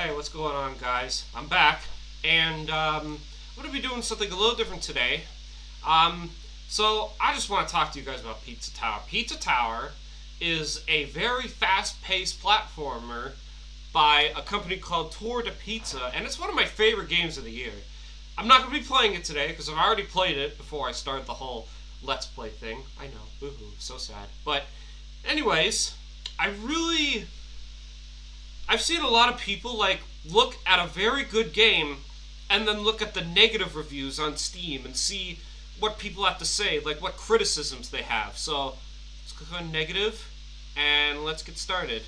Hey, what's going on, guys? I'm back, and I'm going to be doing something a little different today. Um, so, I just want to talk to you guys about Pizza Tower. Pizza Tower is a very fast-paced platformer by a company called Tour de Pizza, and it's one of my favorite games of the year. I'm not going to be playing it today because I've already played it before I started the whole Let's Play thing. I know, boo-hoo, so sad. But, anyways, I've seen a lot of people look at a very good game and then look at the negative reviews on Steam and see what people have to say, like what criticisms they have. So let's click on negative and let's get started.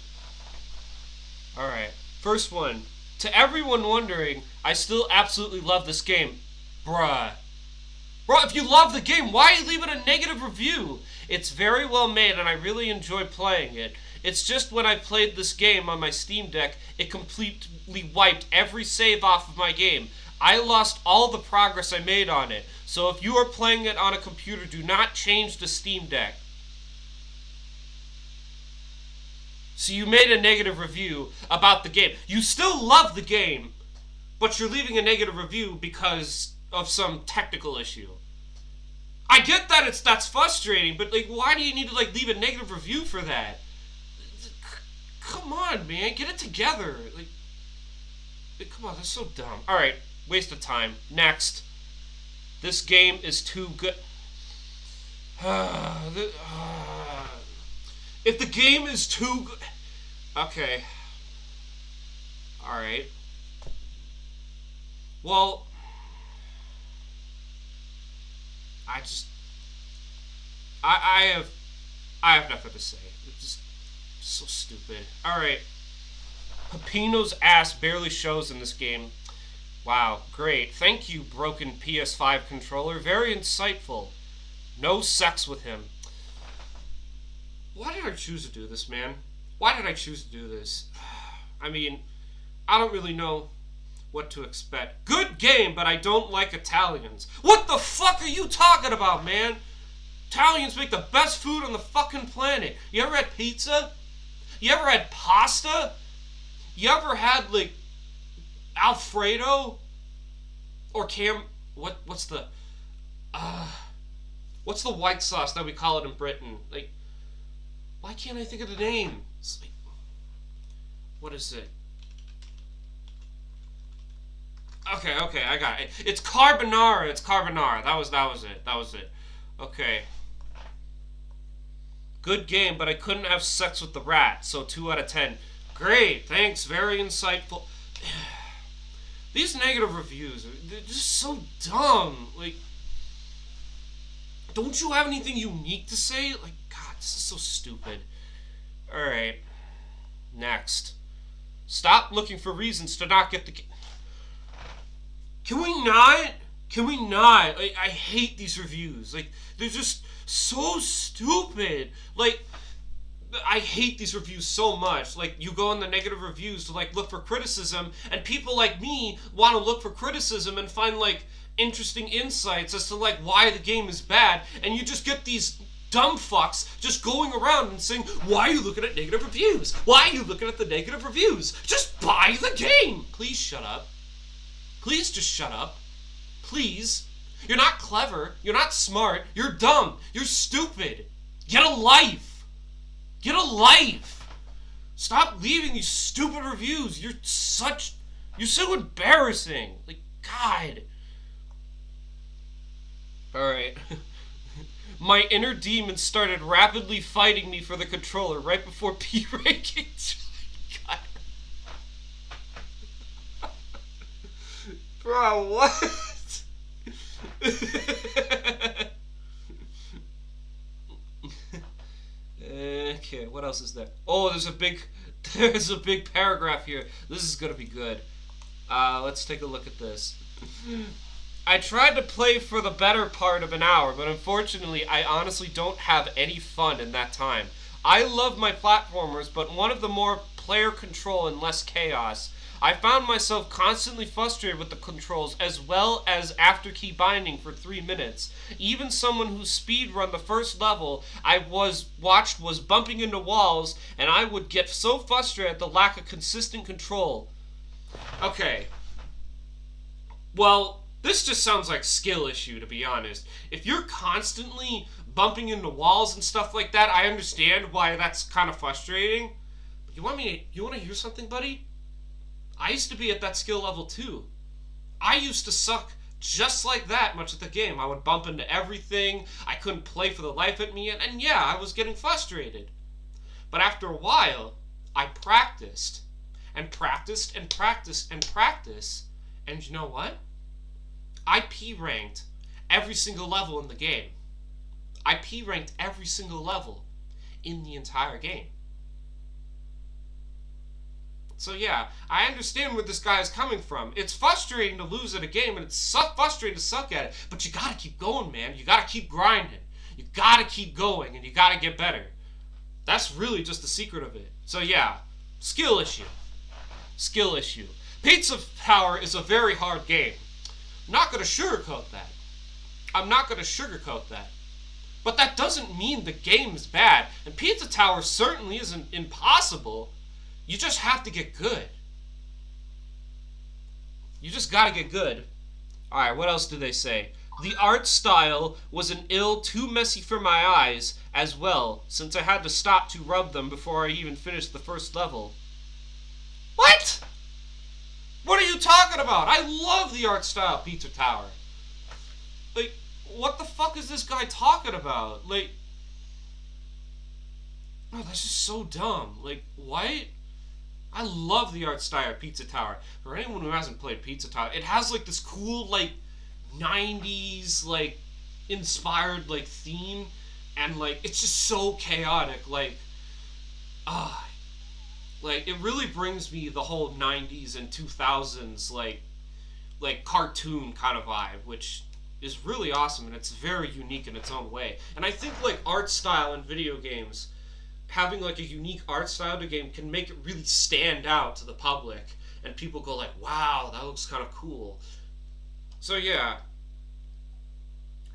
Alright, first one. To everyone wondering, I still absolutely love this game. Bruh. Bro, if you love the game, why are you leaving a negative review? It's very well made and I really enjoy playing it. It's just when I played this game on my Steam Deck, it completely wiped every save off of my game. I lost all the progress I made on it. So if you are playing it on a computer, do not change the Steam Deck. So you made a negative review about the game. You still love the game, but you're leaving a negative review because of some technical issue. I get that that's frustrating, but why do you need to leave a negative review for that? Come on, man, get it together. Come on, that's so dumb. All right, waste of time. Next, this game is too good. If the game is too good, okay. All right. Well, I have nothing to say. It's just so stupid. Alright. Peppino's ass barely shows in this game. Wow, great. Thank you, broken PS5 controller. Very insightful. No sex with him. Why did I choose to do this, man? Why did I choose to do this? I mean, I don't really know what to expect. Good game, but I don't like Italians. What the fuck are you talking about, man? Italians make the best food on the fucking planet. You ever had pizza? You ever had pasta? You ever had Alfredo? Or what's the white sauce that we call it in Britain? Why can't I think of the name? What is it? Okay, I got it. It's carbonara. It's carbonara. That was it. Okay. Good game, but I couldn't have sex with the rat, so 2 out of 10. Great, thanks, very insightful. These negative reviews, they're just so dumb. Don't you have anything unique to say? God, this is so stupid. Alright. Next. Stop looking for reasons to not get the game. Can we not? I hate these reviews. They're just so stupid. I hate these reviews so much. You go in the negative reviews to, look for criticism, and people like me want to look for criticism and find, interesting insights as to, why the game is bad, and you just get these dumb fucks just going around and saying, why are you looking at negative reviews? Why are you looking at the negative reviews? Just buy the game! Please shut up. Please just shut up. Please. You're not clever. You're not smart. You're dumb. You're stupid. Get a life. Get a life. Stop leaving these stupid reviews. You're so embarrassing. God. Alright. My inner demon started rapidly fighting me for the controller right before P-Ray kicked. God. Bro, what? Okay, what else is there? Oh, there's a big paragraph here. This is gonna be good. Let's take a look at this. I tried to play for the better part of an hour, but unfortunately, I honestly don't have any fun in that time. I love my platformers, but one of the more player control and less chaos. I found myself constantly frustrated with the controls as well as after key binding for 3 minutes. Even someone who speedrun the first level I watched was bumping into walls, and I would get so frustrated at the lack of consistent control. Okay. Well, this just sounds like skill issue, to be honest. If you're constantly bumping into walls and stuff like that, I understand why that's kind of frustrating. But you want to hear something, buddy? I used to be at that skill level too. I used to suck just like that much at the game. I would bump into everything. I couldn't play for the life of me, and yeah, I was getting frustrated. But after a while, I practiced and practiced and practiced and practiced. And you know what? I P ranked every single level in the game. I P ranked every single level in the entire game. So yeah, I understand where this guy is coming from. It's frustrating to lose at a game, and it's frustrating to suck at it. But you gotta keep going, man. You gotta keep grinding. You gotta keep going, and you gotta get better. That's really just the secret of it. So yeah, skill issue. Skill issue. Pizza Tower is a very hard game. I'm not gonna sugarcoat that. I'm not gonna sugarcoat that. But that doesn't mean the game is bad. And Pizza Tower certainly isn't impossible. You just have to get good. You just gotta get good. Alright, what else do they say? The art style was an ill too messy for my eyes as well, since I had to stop to rub them before I even finished the first level. What? What are you talking about? I love the art style Pizza Tower. Like, what the fuck is this guy talking about? Like, oh, that's just so dumb. Like, what? I love the art style Pizza Tower. For anyone who hasn't played Pizza Tower, it has like this cool like 90s like inspired like theme, and like it's just so chaotic. Like it really brings me the whole 90s and 2000s like cartoon kind of vibe, which is really awesome, and it's very unique in its own way. And I think like art style in video games, having like a unique art style to a game can make it really stand out to the public, and people go like, wow, that looks kind of cool. So yeah,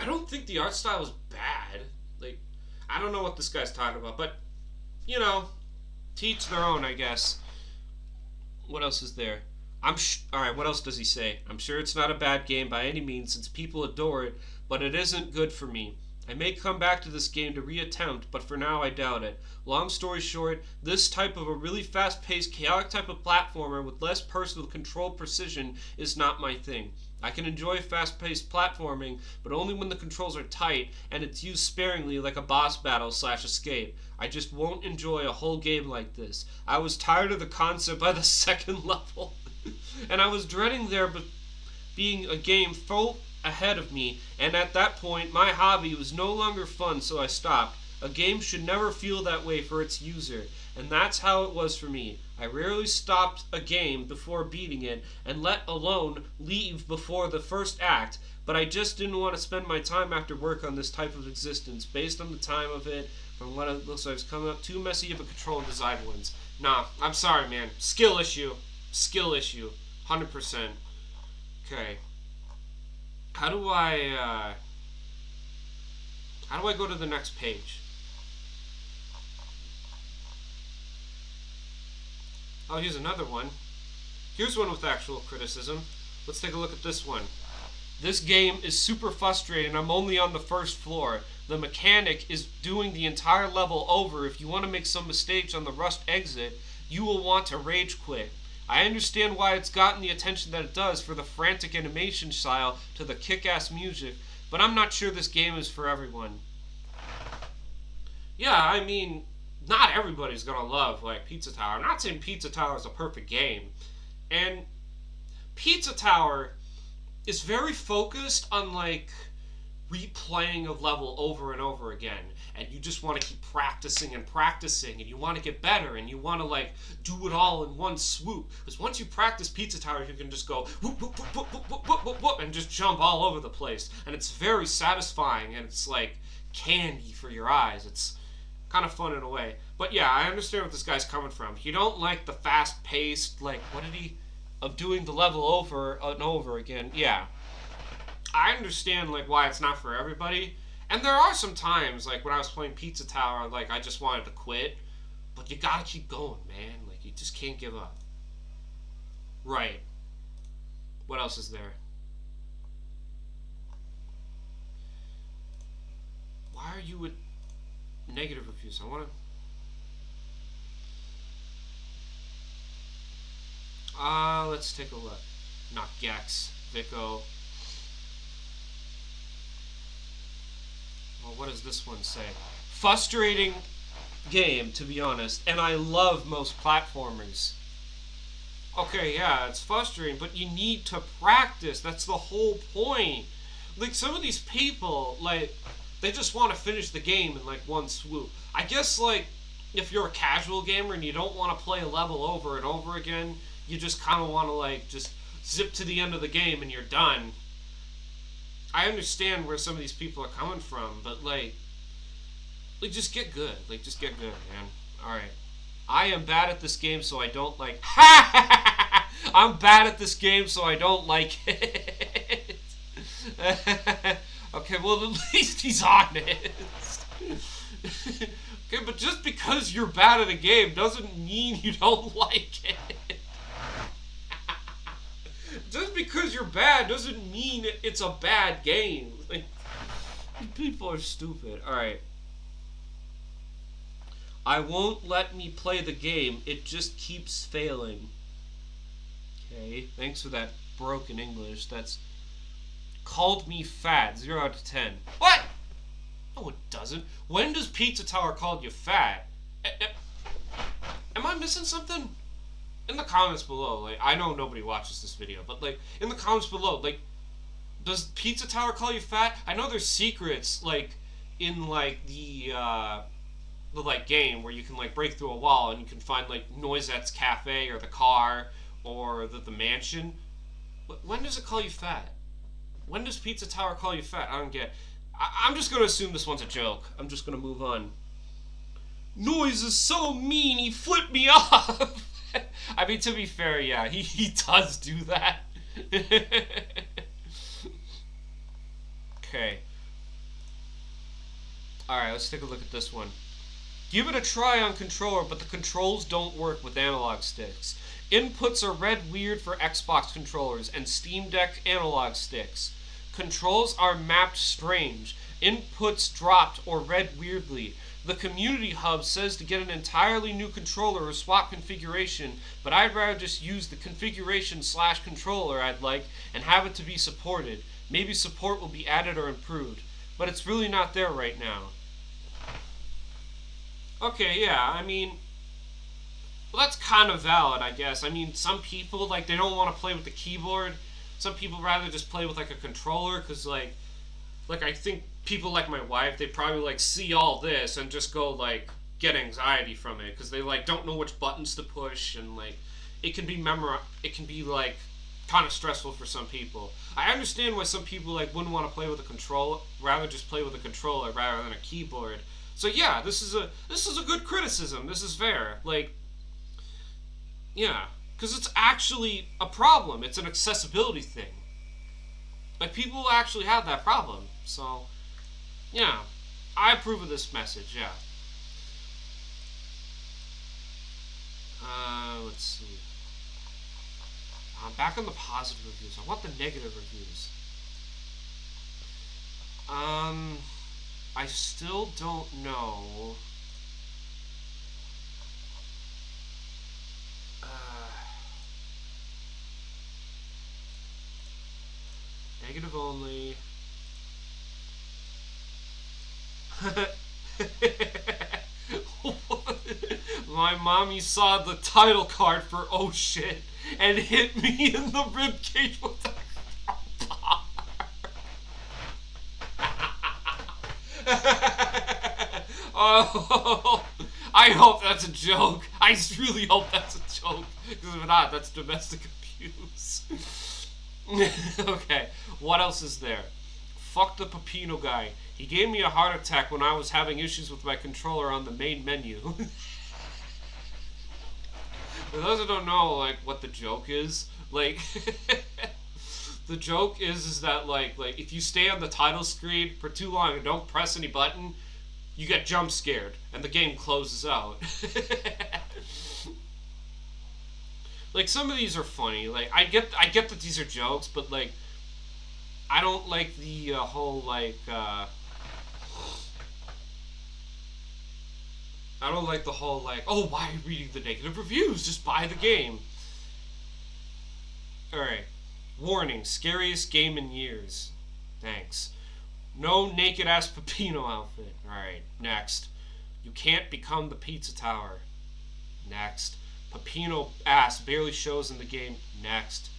I don't think the art style is bad. Like, I don't know what this guy's talking about, but you know, to each their own, I guess. What else is there? Alright, what else does he say? I'm sure it's not a bad game by any means since people adore it, but it isn't good for me. I may come back to this game to reattempt, but for now I doubt it. Long story short, this type of a really fast-paced, chaotic type of platformer with less personal control precision is not my thing. I can enjoy fast-paced platforming, but only when the controls are tight and it's used sparingly like a boss battle / escape. I just won't enjoy a whole game like this. I was tired of the concept by the second level, and I was dreading there being a game full ahead of me, and at that point my hobby was no longer fun, so I stopped. A game should never feel that way for its user, and that's how it was for me. I rarely stopped a game before beating it, and let alone leave before the first act, but I just didn't want to spend my time after work on this type of existence. Based on the time of it, from what it looks like, it's coming up too messy of a control and design wins. Nah, I'm sorry, man. Skill issue. Skill issue. 100%. Okay. How do I go to the next page? Oh, here's another one. Here's one with actual criticism. Let's take a look at this one. This game is super frustrating. I'm only on the first floor. The mechanic is doing the entire level over. If you want to make some mistakes on the rust exit, you will want to rage quit. I understand why it's gotten the attention that it does for the frantic animation style to the kick-ass music, but I'm not sure this game is for everyone. Yeah, I mean, not everybody's gonna love like Pizza Tower. I'm not saying Pizza Tower is a perfect game. And Pizza Tower is very focused on like replaying a level over and over again, and you just want to keep practicing and practicing, and you want to get better, and you want to like do it all in one swoop, because once you practice Pizza Tower you can just go whoop, whoop, whoop, whoop, whoop, whoop, whoop, whoop, whoop, and just jump all over the place, and it's very satisfying, and it's like candy for your eyes. It's kind of fun in a way. But yeah, I understand what this guy's coming from. You don't like the fast paced, like, what did he, of doing the level over and over again. Yeah, I understand like why it's not for everybody. And there are some times like when I was playing Pizza Tower, like I just wanted to quit, but you gotta keep going, man. Like you just can't give up. Right. else is there? Why are you with negative reviews? I want to... let's take a look. Not Gex. Vico. Well, what does this one say? Frustrating game, to be honest. And I love most platformers. Okay, yeah, it's frustrating, but you need to practice. That's the whole point. Like, some of these people, like, they just want to finish the game in, like, one swoop. I guess, like, if you're a casual gamer and you don't want to play a level over and over again, you just kind of want to, like, just zip to the end of the game and you're done. I understand where some of these people are coming from, but, like, just get good. Like, just get good, man. Alright. I am bad at this game, so I don't like... I'm bad at this game, so I don't like it. Okay, well, at least he's honest. Okay, but just because you're bad at a game doesn't mean you don't like it. Just because you're bad doesn't mean it's a bad game. Like, people are stupid. Alright. I won't let me play the game. It just keeps failing. Okay, thanks for that broken English. That's called me fat. 0 out of 10. What? No, it doesn't. When does Pizza Tower call you fat? Am I missing something? In the comments below, like, I know nobody watches this video, but, like, in the comments below, like, does Pizza Tower call you fat? I know there's secrets, like, in, like, the like, game where you can, like, break through a wall and you can find, like, Noisette's Cafe or the car or the mansion. When does it call you fat? When does Pizza Tower call you fat? I don't get it. I'm just going to assume this one's a joke. I'm just going to move on. Noise is so mean, he flipped me off. I mean, to be fair, yeah, he does do that. Okay. Alright, let's take a look at this one. Give it a try on controller, but the controls don't work with analog sticks. Inputs are read weird for Xbox controllers and Steam Deck analog sticks. Controls are mapped strange. Inputs dropped or read weirdly. The community hub says to get an entirely new controller or swap configuration, but I'd rather just use the configuration/controller I'd like and have it to be supported. Maybe support will be added or improved, but it's really not there right now. Okay, yeah, I mean, well, that's kind of valid, I guess. I mean, some people, like, they don't want to play with the keyboard. Some people rather just play with, like, a controller, because, like, I think people like my wife, they probably, like, see all this and just go, like, get anxiety from it, because they, like, don't know which buttons to push, and, like, it can be, like, kind of stressful for some people. I understand why some people, like, wouldn't want to play with a controller, rather just play with a controller rather than a keyboard. So yeah, this is a good criticism. This is fair. Like, yeah, because it's actually a problem. It's an accessibility thing. Like, people actually have that problem. So, yeah, I approve of this message. Yeah. Let's see. Back on the positive reviews. I want the negative reviews. I still don't know. Negative only. My mommy saw the title card for Oh Shit and hit me in the ribcage with a bar. Oh, I hope that's a joke. I really hope that's a joke. Because if not, that's domestic abuse. Okay, what else is there? Fuck the Pepino guy. He gave me a heart attack when I was having issues with my controller on the main menu. For those who don't know, like, what the joke is, like, the joke is that, like, if you stay on the title screen for too long and don't press any button, you get jump scared, and the game closes out. Like, some of these are funny. Like, I get that these are jokes, but like, I don't like the whole like. I don't like the whole like, oh, why are you reading the negative reviews? Just buy the game. All right. Warning: scariest game in years. Thanks. No naked ass Peppino outfit. All right. Next. You can't become the pizza tower. Next. Peppino ass barely shows in the game. Next.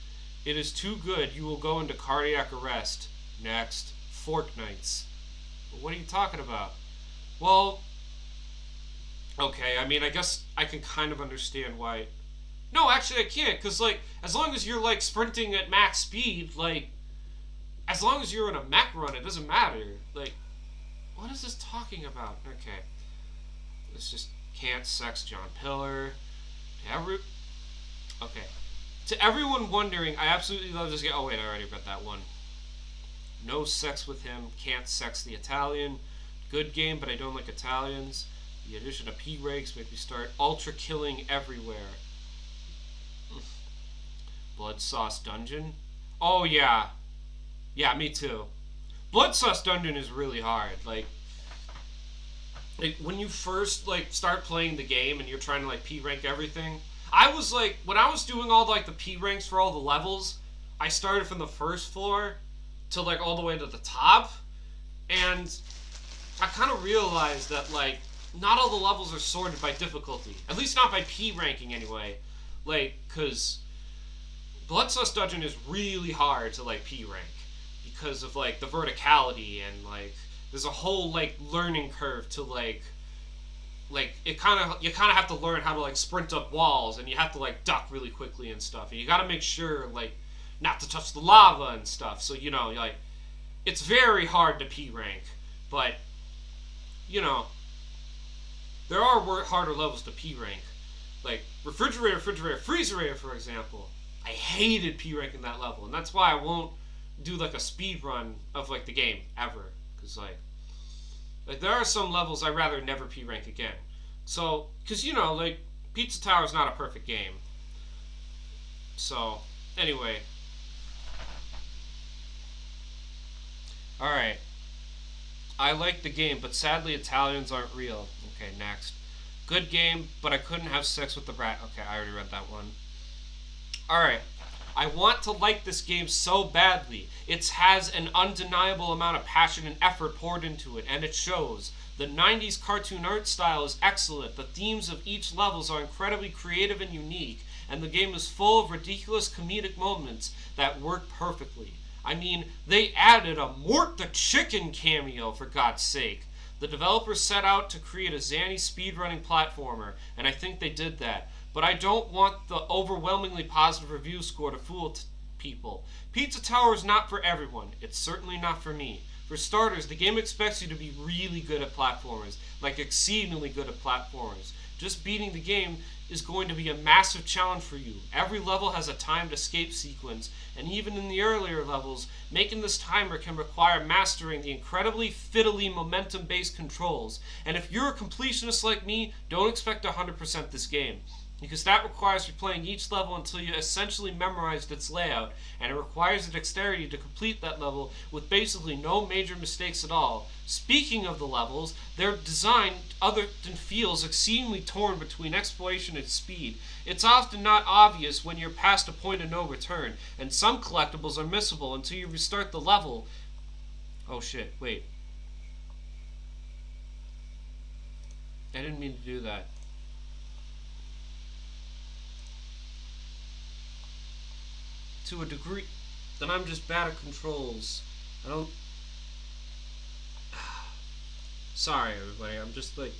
It is too good. You will go into cardiac arrest. Next. Fork Knights. What are you talking about? Well, okay. I mean, I guess I can kind of understand why. No, actually, I can't. Because, like, as long as you're, like, sprinting at max speed, like, as long as you're in a mech run, it doesn't matter. Like, what is this talking about? Okay. It's just can't sex John Pillar. Okay. To everyone wondering, I absolutely love this game. Oh, wait, I already read that one. No sex with him. Can't sex the Italian. Good game, but I don't like Italians. The addition of P-Rakes make me start ultra killing everywhere. Blood Sauce Dungeon? Oh, yeah. Yeah, me too. Blood Sauce Dungeon is really hard. Like, when you first, like, start playing the game and you're trying to, like, P-rank everything, I was, like, when I was doing all, like, the P-ranks for all the levels, I started from the first floor to, like, all the way to the top, and I kind of realized that, like, not all the levels are sorted by difficulty. At least not by P-ranking, anyway. Like, because Blood Sauce Dungeon is really hard to, like, P-rank because of, like, the verticality and, like, there's a whole, like, learning curve to, like, you kind of have to learn how to, like, sprint up walls, and you have to, like, duck really quickly and stuff, and you gotta make sure, like, not to touch the lava and stuff, so, you know, like, it's very hard to P-rank, but, you know, there are harder levels to P-rank, like, Refrigerator, Freezerator, for example. I hated P-ranking that level, and that's why I won't do, like, a speed run of, like, the game, ever, because, like, there are some levels I'd rather never P-rank again. So, because, you know, like, Pizza Tower is not a perfect game. So, anyway. Alright. I like the game, but sadly Italians aren't real. Okay, next. Good game, but I couldn't have sex with the rat. Okay, I already read that one. Alright. I want to like this game so badly. It has an undeniable amount of passion and effort poured into it, and it shows. The 90s cartoon art style is excellent, the themes of each levels are incredibly creative and unique, and the game is full of ridiculous comedic moments that work perfectly. I mean, they added a Mort the Chicken cameo, for God's sake. The developers set out to create a zany speedrunning platformer, and I think they did that. But I don't want the overwhelmingly positive review score to fool people. Pizza Tower is not for everyone. It's certainly not for me. For starters, the game expects you to be really good at platformers, like exceedingly good at platformers. Just beating the game is going to be a massive challenge for you. Every level has a timed escape sequence, and even in the earlier levels, making this timer can require mastering the incredibly fiddly momentum-based controls. And if you're a completionist like me, don't expect to 100% this game, because that requires replaying each level until you essentially memorized its layout, and it requires the dexterity to complete that level with basically no major mistakes at all. Speaking of the levels, their design other than feels exceedingly torn between exploration and speed. It's often not obvious when you're past a point of no return, and some collectibles are missable until you restart the level. Oh shit, wait. I didn't mean to do that. To a degree, then I'm just bad at controls. I don't. Sorry, everybody. I'm just like.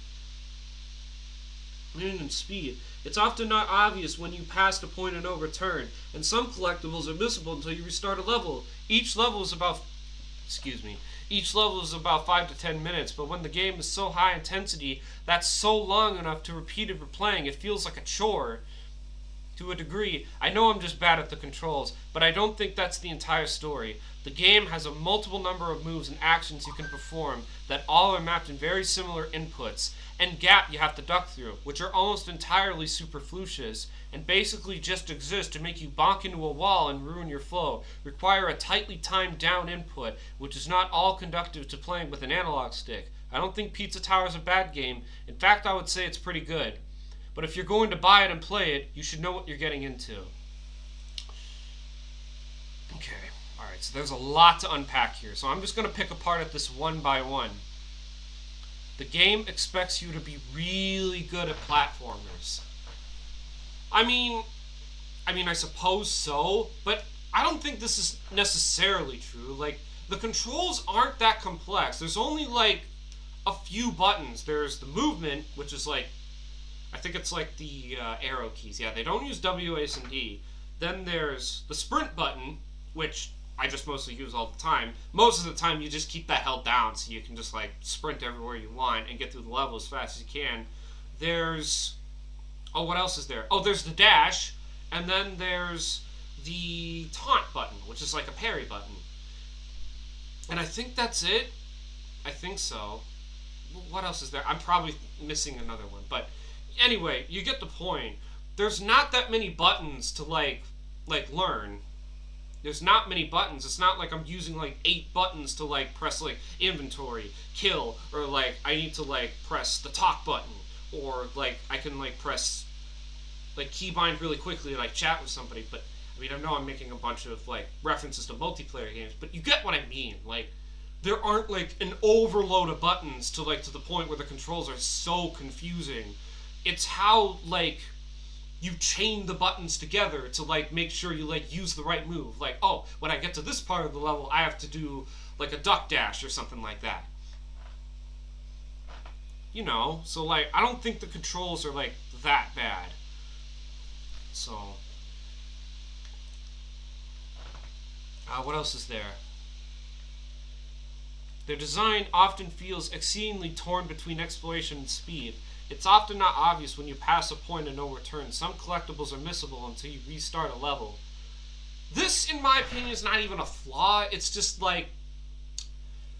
In speed. It's often not obvious when you pass a point of no return, and some collectibles are missable until you restart a level. Each level is about 5 to 10 minutes, but when the game is so high intensity, that's so long enough to repeat it replaying, it feels like a chore. To a degree, I know I'm just bad at the controls, but I don't think that's the entire story. The game has a multiple number of moves and actions you can perform that all are mapped in very similar inputs, and gap you have to duck through, which are almost entirely superfluous. and basically just exist to make you bonk into a wall and ruin your flow, require a tightly timed down input, which is not all conducive to playing with an analog stick. I don't think Pizza Tower is a bad game. In fact, I would say it's pretty good. But if you're going to buy it and play it, you should know what you're getting into. Okay, alright, so there's a lot to unpack here. So I'm just going to pick apart at this one by one. The game expects you to be really good at platformers. I mean, I suppose so, but I don't think this is necessarily true. Like, the controls aren't that complex. There's only, like, a few buttons. There's the movement, which is, like, I think it's, like, the arrow keys. Yeah, they don't use W, A, and D. Then there's the sprint button, which I just mostly use all the time. Most of the time, you just keep that held down so you can just, like, sprint everywhere you want and get through the level as fast as you can. There's... Oh, what else is there? Oh, there's the dash, and then there's the taunt button, which is like a parry button. And I think that's it. I think so. What else is there? I'm probably missing another one. But anyway, you get the point. There's not that many buttons to, like learn. There's not many buttons. It's not like I'm using, like, 8 buttons to, like, press, like, inventory, kill, or, like, I need to, like, press the talk button. Or, like, I can, like, press, like, keybind really quickly and, like, chat with somebody. But, I mean, I know I'm making a bunch of, like, references to multiplayer games, but you get what I mean. Like, there aren't, like, an overload of buttons to the point where the controls are so confusing. It's how, like, you chain the buttons together to, like, make sure you, like, use the right move. Like, oh, when I get to this part of the level, I have to do, like, a duck dash or something like that. You know, so, like, I don't think the controls are, like, that bad. So, what else is there? Their design often feels exceedingly torn between exploration and speed. It's often not obvious when you pass a point of no return. Some collectibles are missable until you restart a level. This, in my opinion, is not even a flaw. It's just, like,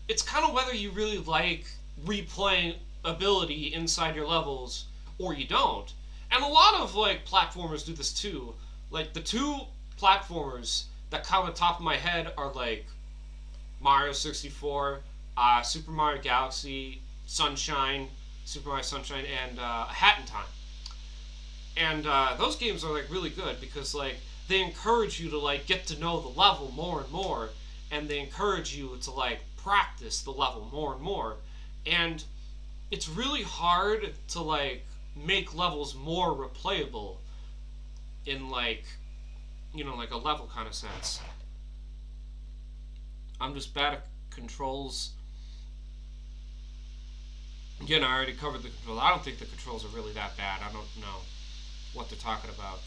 it's kind of whether you really like replaying ability inside your levels or you don't. And a lot of, like, platformers do this too. Like, the 2 platformers that come on the top of my head are, like, Mario 64, Super Mario Galaxy, Sunshine, Super Mario Sunshine, and Hat in Time. And those games are, like, really good because, like, they encourage you to, like, get to know the level more and more, and they encourage you to, like, practice the level more and more. And it's really hard to, like, make levels more replayable in, like, you know, like a level kind of sense. I'm just bad at controls. Again, I already covered the controls. I don't think the controls are really that bad. I don't know what they're talking about.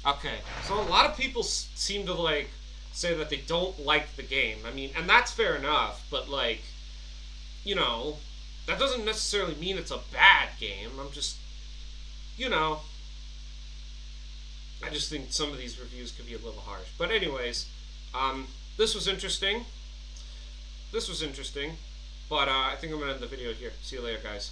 Okay, so a lot of people seem to, like, say that they don't like the game. I mean, and that's fair enough, but, like, you know, that doesn't necessarily mean it's a bad game. I'm just, you know, I just think some of these reviews could be a little harsh. But anyways, this was interesting. But I think I'm going to end the video here. See you later, guys.